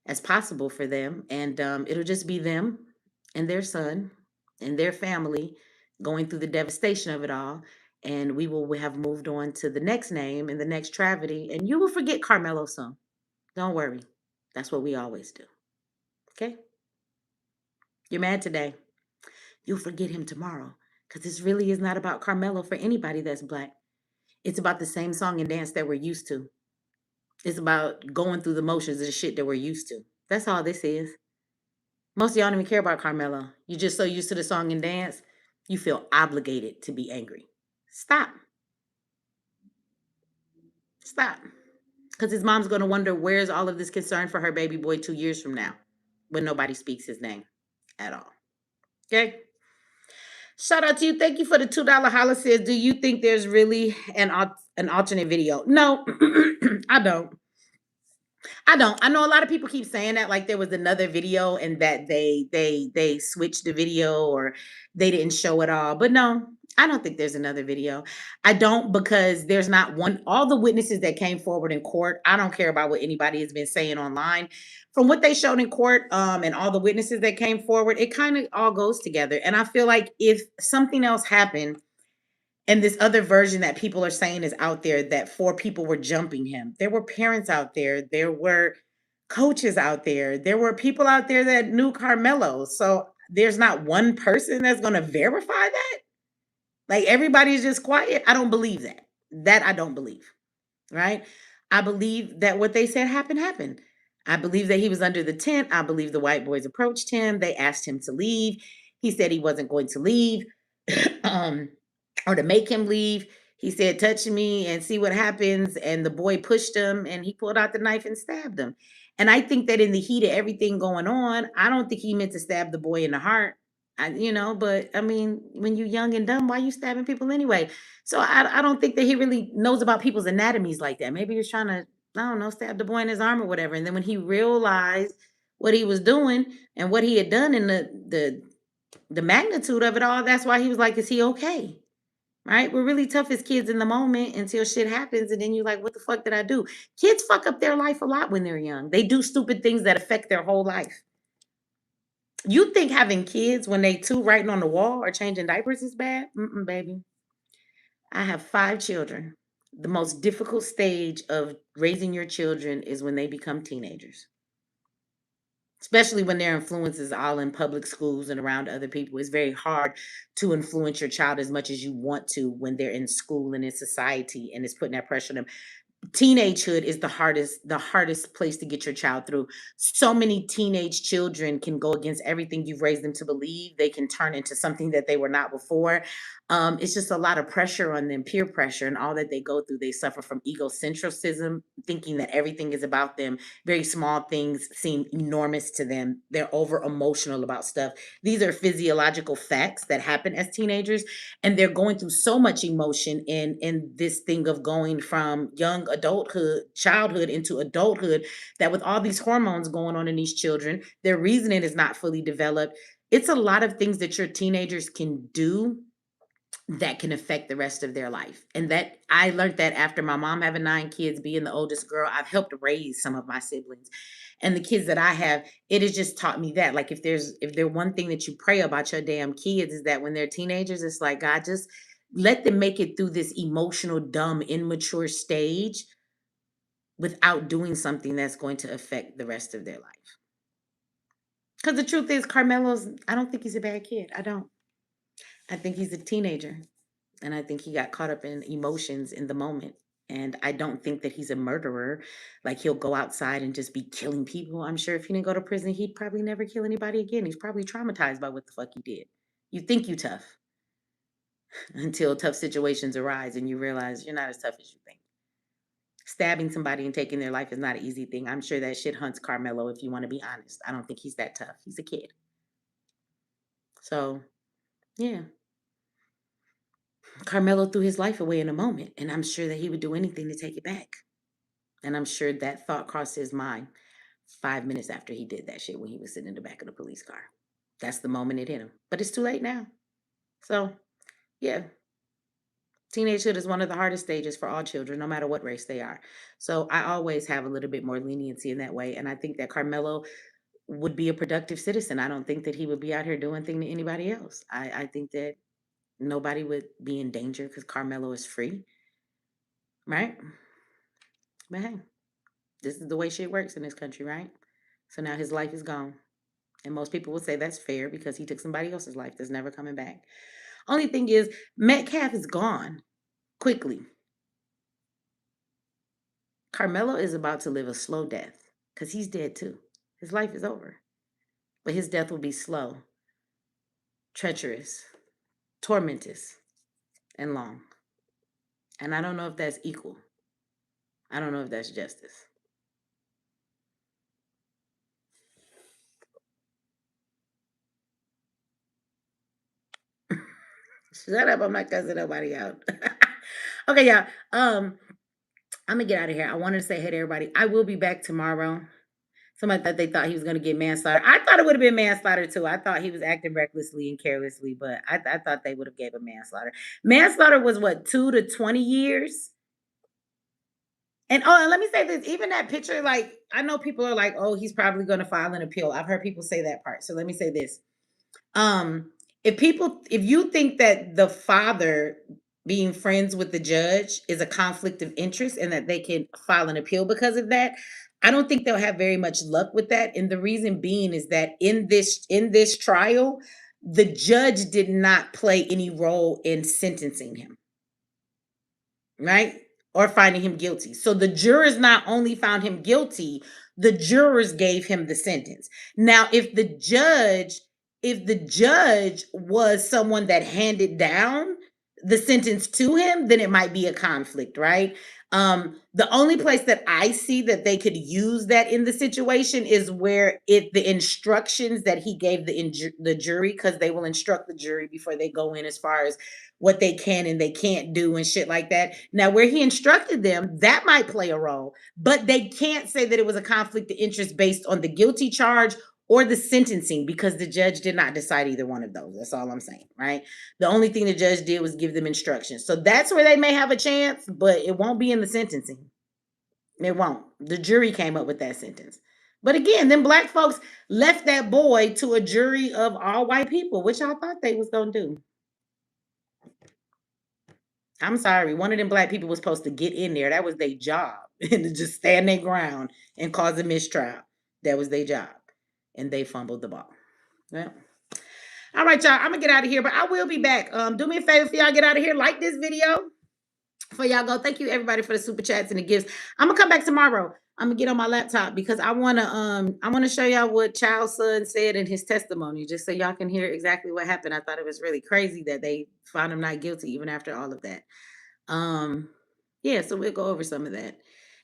as possible for them. And it'll just be them and their son and their family going through the devastation of it all. And we will have moved on to the next name and the next tragedy. And you will forget Carmelo soon. Don't worry. That's what we always do. Okay? You're mad today. You'll forget him tomorrow. Because this really is not about Carmelo for anybody that's black. It's about the same song and dance that we're used to. It's about going through the motions of the shit that we're used to. That's all this is. Most of y'all don't even care about Carmelo. You're just so used to the song and dance, you feel obligated to be angry. Stop. Stop. Because his mom's going to wonder where's all of this concern for her baby boy 2 years from now when nobody speaks his name at all. Okay? Shout out to you. Thank you for the $2 holla says, do you think there's really an alternate video? No, I don't. I don't. I know a lot of people keep saying that like there was another video and that they switched the video or they didn't show it all. But no, I don't think there's another video. I don't, because there's not one. All the witnesses that came forward in court, I don't care about what anybody has been saying online. From what they showed in court, and all the witnesses that came forward, it kind of all goes together. And I feel like if something else happened and this other version that people are saying is out there, that four people were jumping him, there were parents out there, there were coaches out there, there were people out there that knew Carmelo. So there's not one person that's going to verify that. Like everybody's just quiet. I don't believe that. That I don't believe. Right? I believe that what they said happened. I believe that he was under the tent. I believe the white boys approached him. They asked him to leave. He said he wasn't going to leave. um, or to make him leave. He said, touch me and see what happens. And the boy pushed him and he pulled out the knife and stabbed him. And I think that in the heat of everything going on, I don't think he meant to stab the boy in the heart. But I mean, when you're young and dumb, why are you stabbing people anyway? So I don't think that he really knows about people's anatomies like that. Maybe he was trying to, I don't know, stab the boy in his arm or whatever. And then when he realized what he was doing and what he had done and the magnitude of it all, that's why he was like, is he okay? Right? We're really tough as kids in the moment until shit happens. And then you're like, what the fuck did I do? Kids fuck up their life a lot when they're young. They do stupid things that affect their whole life. You think having kids when they two writing on the wall or changing diapers is bad? Mm-mm, baby. I have 5 children. The most difficult stage of raising your children is when they become teenagers, especially when their influence is all in public schools and around other people. It's very hard to influence your child as much as you want to when they're in school and in society, and it's putting that pressure on them. Teenagehood is the hardest place to get your child through. So many teenage children can go against everything you've raised them to believe. They can turn into something that they were not before. It's just a lot of pressure on them, peer pressure, and all that they go through. They suffer from egocentrism, thinking that everything is about them. Very small things seem enormous to them. They're over emotional about stuff. These are physiological facts that happen as teenagers, and they're going through so much emotion in this thing of going from young adulthood, childhood into adulthood, that with all these hormones going on in these children, their reasoning is not fully developed. It's a lot of things that your teenagers can do that can affect the rest of their life. And that I learned that after my mom having 9 kids, being the oldest girl, I've helped raise some of my siblings. And the kids that I have, it has just taught me that. Like if there's one thing that you pray about your damn kids is that when they're teenagers, it's like God, just let them make it through this emotional, dumb, immature stage without doing something that's going to affect the rest of their life. Because the truth is, I don't think he's a bad kid. I don't. I think he's a teenager. And I think he got caught up in emotions in the moment. And I don't think that he's a murderer. Like he'll go outside and just be killing people. I'm sure if he didn't go to prison, he'd probably never kill anybody again. He's probably traumatized by what the fuck he did. You think you tough until tough situations arise and you realize you're not as tough as you think. Stabbing somebody and taking their life is not an easy thing. I'm sure that shit hunts Carmelo, if you want to be honest. I don't think he's that tough. He's a kid. So, yeah. Carmelo threw his life away in a moment, and I'm sure that he would do anything to take it back. And I'm sure that thought crossed his mind 5 minutes after he did that shit when he was sitting in the back of the police car. That's the moment it hit him. But it's too late now. So, yeah. Teenagehood is one of the hardest stages for all children, no matter what race they are. So I always have a little bit more leniency in that way. And I think that Carmelo would be a productive citizen. I don't think that he would be out here doing thing to anybody else. I think that nobody would be in danger because Carmelo is free, right? But hey, this is the way shit works in this country, right? So now his life is gone. And most people would say that's fair because he took somebody else's life that's never coming back. Only thing is, Metcalf is gone quickly. Carmelo is about to live a slow death because he's dead too. His life is over. But his death will be slow, treacherous, tormentous, and long. And I don't know if that's equal. I don't know if that's justice. Shut up. I'm not cussing nobody out. Okay, y'all. I'm gonna get out of here. I wanted to say hey to everybody. I will be back tomorrow. Somebody thought they thought he was gonna get manslaughter. I thought it would have been manslaughter too. I thought he was acting recklessly and carelessly, but I thought they would have gave him manslaughter. Manslaughter was what, 2 to 20 years? And oh, and let me say this, even that picture, like I know people are like, oh, he's probably gonna file an appeal. I've heard people say that part. So let me say this. Um, if you think that the father being friends with the judge is a conflict of interest and that they can file an appeal because of that, I don't think they'll have very much luck with that. And the reason being is that in this trial, the judge did not play any role in sentencing him, right? Or finding him guilty. So the jurors not only found him guilty, the jurors gave him the sentence. Now, if the judge was someone that handed down the sentence to him, then it might be a conflict, right? The only place that I see that they could use that in the situation is where the instructions that he gave the jury, because they will instruct the jury before they go in as far as what they can and they can't do and shit like that. Now, where he instructed them, that might play a role, but they can't say that it was a conflict of interest based on the guilty charge or the sentencing because the judge did not decide either one of those. That's all I'm saying, right? The only thing the judge did was give them instructions. So that's where they may have a chance, but it won't be in the sentencing. It won't. The jury came up with that sentence. But again, then black folks left that boy to a jury of all white people, which I thought they was gonna do. I'm sorry. One of them black people was supposed to get in there. That was their job. And to just stand their ground and cause a mistrial. That was their job. And they fumbled the ball. Well. All right, y'all. I'm gonna get out of here, but I will be back. Do me a favor if y'all get out of here. Like this video before y'all go. Thank you everybody for the super chats and the gifts. I'm gonna come back tomorrow. I'm gonna get on my laptop because I wanna show y'all what Child's son said in his testimony, just so y'all can hear exactly what happened. I thought it was really crazy that they found him not guilty even after all of that. Um, yeah, so we'll go over some of that.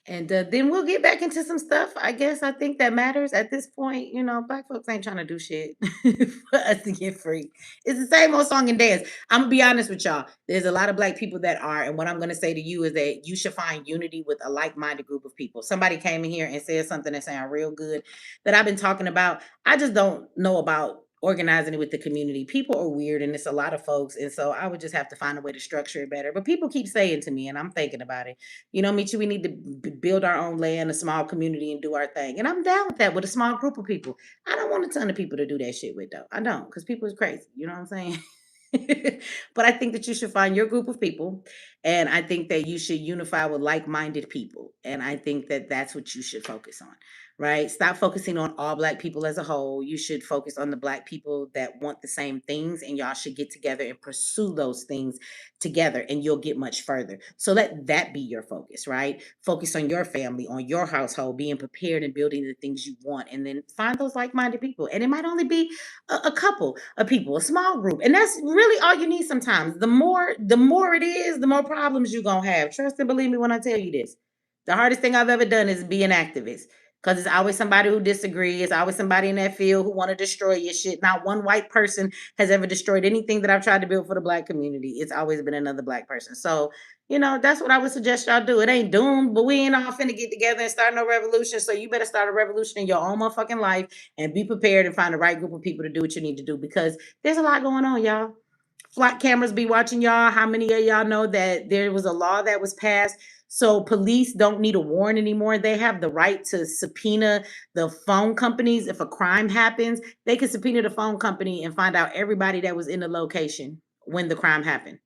And then we'll get back into some stuff. I guess I think that matters at this point. Black folks ain't trying to do shit for us to get free. It's the same old song and dance. I'm gonna be honest with y'all. There's a lot of black people that are, and what I'm gonna say to you is that you should find unity with a like-minded group of people. Somebody came in here and said something that sounded real good that I've been talking about. I just don't know about organizing it with the community. People are weird and it's a lot of folks. And so I would just have to find a way to structure it better. But people keep saying to me, and I'm thinking about it, Michi, we need to build our own land, a small community, and do our thing. And I'm down with that with a small group of people. I don't want a ton of people to do that shit with, though. I don't, because people is crazy. You know what I'm saying? But I think that you should find your group of people. And I think that you should unify with like minded people. And I think that that's what you should focus on, right? Stop focusing on all black people as a whole. You should focus on the black people that want the same things, and y'all should get together and pursue those things together, and you'll get much further. So let that be your focus, right? Focus on your family, on your household, being prepared and building the things you want, and then find those like minded people. And it might only be a couple of people, a small group. And that's really all you need sometimes. The more it is, the more problems you're going to have. Trust and believe me when I tell you this. The hardest thing I've ever done is be an activist. Because it's always somebody who disagrees. It's always somebody in that field who want to destroy your shit. Not one white person has ever destroyed anything that I've tried to build for the black community. It's always been another black person. So, that's what I would suggest y'all do. It ain't doomed, but we ain't all finna get together and start no revolution. So you better start a revolution in your own motherfucking life and be prepared and find the right group of people to do what you need to do because there's a lot going on, y'all. Flock cameras be watching y'all. How many of y'all know that there was a law that was passed? So police don't need a warrant anymore. They have the right to subpoena the phone companies. If a crime happens, they can subpoena the phone company and find out everybody that was in the location when the crime happened.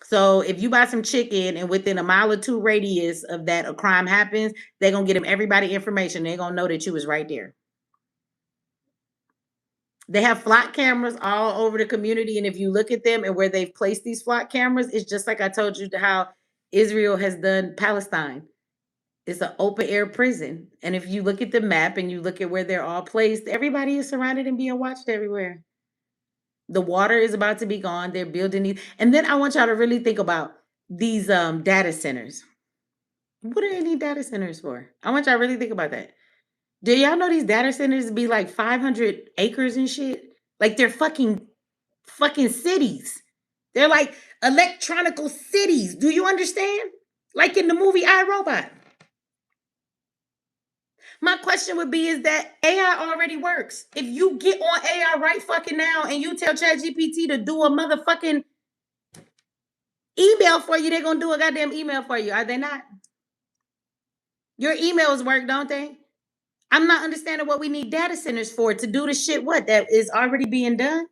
So if you buy some chicken and within a mile or two radius of that a crime happens, they're gonna get them everybody information. They're gonna know that you was right there. They have flock cameras all over the community, and if you look at them and where they've placed these flock cameras, it's just like I told you how Israel has done Palestine. It's an open air prison, and if you look at the map and you look at where they're all placed, everybody is surrounded and being watched everywhere. The water is about to be gone. They're building these, and then I want y'all to really think about these data centers. What do they need data centers for? I want y'all to really think about that. Do y'all know these data centers be like 500 acres and shit? Like they're fucking cities. They're like electronical cities. Do you understand? Like in the movie I Robot. My question would be is that AI already works. If you get on AI right fucking now and you tell ChatGPT to do a motherfucking email for you, they're gonna do a goddamn email for you. Are they not? Your emails work, don't they? I'm not understanding what we need data centers for to do the shit what that is already being done.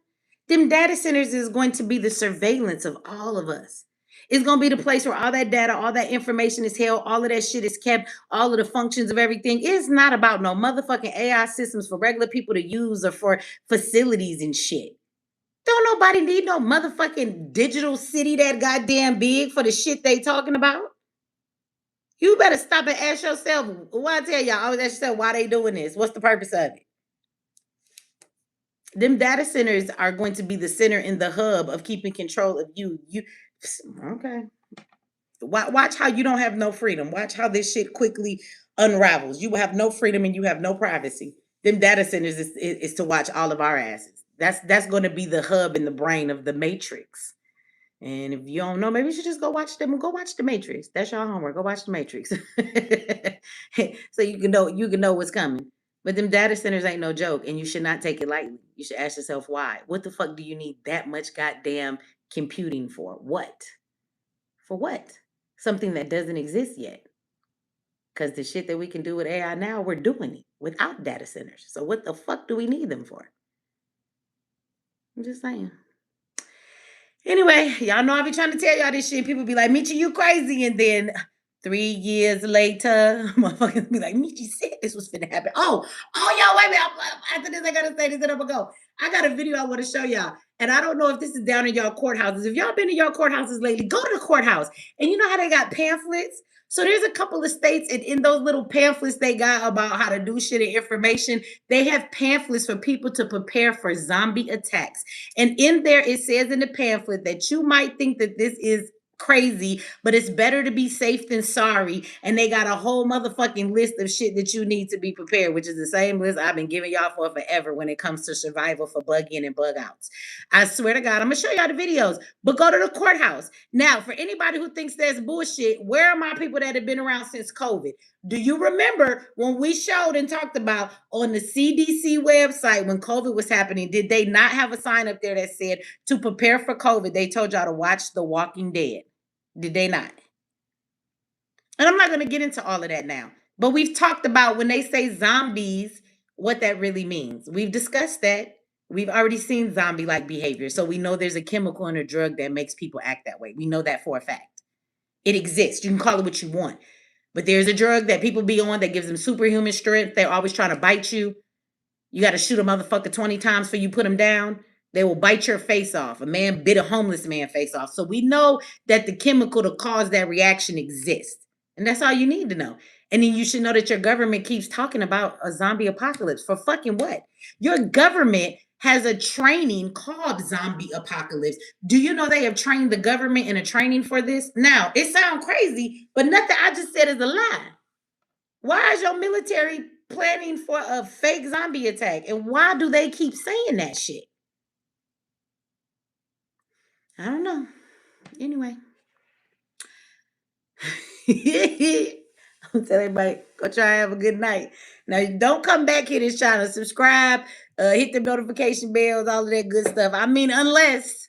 Them data centers is going to be the surveillance of all of us. It's going to be the place where all that data, all that information is held, all of that shit is kept, all of the functions of everything. It's not about no motherfucking AI systems for regular people to use or for facilities and shit. Don't nobody need no motherfucking digital city that goddamn big for the shit they talking about. You better stop and ask yourself. Why I tell y'all, always ask yourself why they doing this. What's the purpose of it? Them data centers are going to be the center and the hub of keeping control of you. You okay? Watch how you don't have no freedom. Watch how this shit quickly unravels. You will have no freedom and you have no privacy. Them data centers is to watch all of our asses. That's going to be the hub and the brain of the matrix. And if you don't know, maybe you should just go watch them. Go watch the Matrix. That's your homework. Go watch the Matrix, so you can know what's coming. But them data centers ain't no joke, and you should not take it lightly. You should ask yourself why. What the fuck do you need that much goddamn computing for? What? For what? Something that doesn't exist yet. Because the shit that we can do with AI now, we're doing it without data centers. So what the fuck do we need them for? I'm just saying. Anyway, y'all know I be trying to tell y'all this shit. People be like, Michi, you crazy. And then 3 years later, motherfuckers be like, Michi said this was finna happen. Y'all, wait a minute. After this, I gotta say this and I'm gonna go. I got a video I want to show y'all. And I don't know if this is down in y'all courthouses. If y'all been in y'all courthouses lately, go to the courthouse. And you know how they got pamphlets? So there's a couple of states, and in those little pamphlets they got about how to do shit and information, they have pamphlets for people to prepare for zombie attacks. And in there, it says in the pamphlet that you might think that this is crazy, but it's better to be safe than sorry. And they got a whole motherfucking list of shit that you need to be prepared, which is the same list I've been giving y'all for forever when it comes to survival for bug in and bug outs. I swear to God, I'm gonna show y'all the videos, but go to the courthouse. Now, for anybody who thinks that's bullshit, where are my people that have been around since COVID? Do you remember when we showed and talked about on the CDC website when COVID was happening? Did they not have a sign up there that said to prepare for COVID? They told y'all to watch The Walking Dead. Did they not? And I'm not going to get into all of that now, but we've talked about when they say zombies, what that really means. We've discussed that. We've already seen zombie like behavior. So we know there's a chemical in a drug that makes people act that way. We know that for a fact. It exists. You can call it what you want. But there's a drug that people be on that gives them superhuman strength. They're always trying to bite you. You got to shoot a motherfucker 20 times before you put them down. They will bite your face off. A man bit a homeless man face off. So we know that the chemical to cause that reaction exists. And that's all you need to know. And then you should know that your government keeps talking about a zombie apocalypse. For fucking what? Your government has a training called zombie apocalypse. Do you know they have trained the government in a training for this? Now, it sounds crazy, but nothing I just said is a lie. Why is your military planning for a fake zombie attack? And why do they keep saying that shit? I don't know. Anyway. I'm telling everybody, go try and have a good night. Now, don't come back here to this channel. Subscribe, hit the notification bells, all of that good stuff. I mean, unless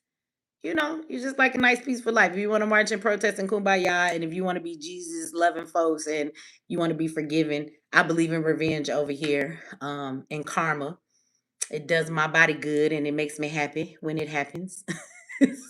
you just like a nice peaceful life. If you want to march and protest and kumbaya, and if you want to be Jesus loving folks and you want to be forgiven, I believe in revenge over here, and karma. It does my body good and it makes me happy when it happens.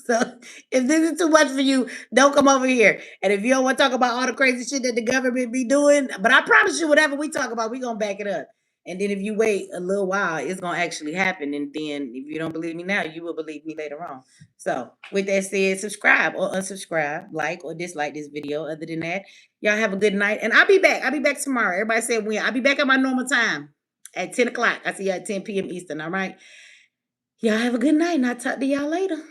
So if this is too much for you, don't come over here. And if you don't want to talk about all the crazy shit that the government be doing, but I promise you, whatever we talk about, we gonna back it up. And then if you wait a little while, it's gonna actually happen. And then if you don't believe me now, you will believe me later on. So with that said, subscribe or unsubscribe, like or dislike this video. Other than that, y'all have a good night. And I'll be back. I'll be back tomorrow. Everybody said when. I'll be back at my normal time at 10 o'clock. I see you at 10 p.m. Eastern. All right. Y'all have a good night, and I'll talk to y'all later.